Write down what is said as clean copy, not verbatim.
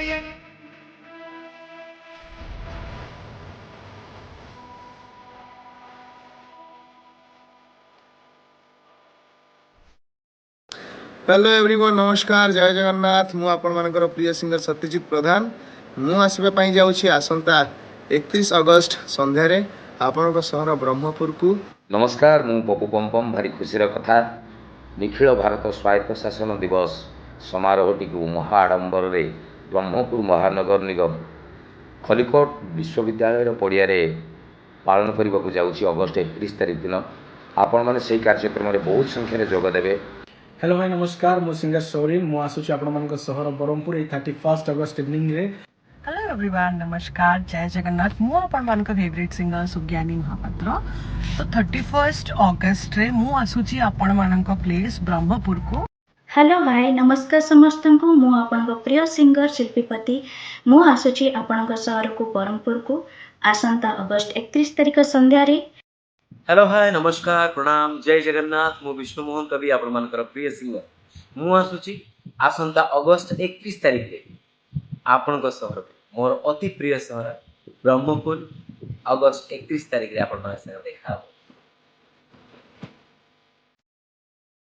Hello everyone, नमस्कार, जय जगन्नाथ। मु आपण मानकर प्रिय सिंगर सत्यजित प्रधान। मु आसबा पई जाउछि आसंता 31 अगस्त संध्यारे आपणक सहर ब्रह्मपुर को। नमस्कार, मु पपु पम्पम। भारी खुशीर कथा, निखिल भारत स्वायत्त शासन दिवस समारोहटी को महाआडंबर ब्रह्मपुर महानगर निगम खलिकोट विश्वविद्यालय पड़िया पालन करने को जाऊँगी अगस्ट 31 तारीख दिन। आपण मैंने से कार्यक्रम में बहुत संख्यार जोगदेवे। हेलो भाई नमस्कार, मु सिंगर सौरीन मु आसुची आपण मानक सहर ब्रह्मपुर 31 अगस्त इवनिंग रे। हेलो एवरीवन, नमस्कार, जय जगन्नाथ। मु आपण मानक फेवरेट सिंगर सुज्ञानी महापात्र। तो 31 अगस्त रे मु आसुची आपण मानक प्लेस ब्रह्मपुर को। हेलो भाई नमस्कार समस्त को। मु आपन प्रिय सिंगर शिल्पीपति मु आसुची आपन सहर को ब्रह्मपुर को आसंता अगस्त 31 तारीख संध्या रे। हेलो हाय नमस्कार प्रणाम जय जगन्नाथ। मु विष्णुमोहन कवि आपण मानकर प्रिय सिंगर मु आसुची आसंता अगस्त 31 तारीख रे आपण सहर मोर अति प्रिय सहर ब्रह्मपुर। अगस्त 31 तारीख रे आपण देखा।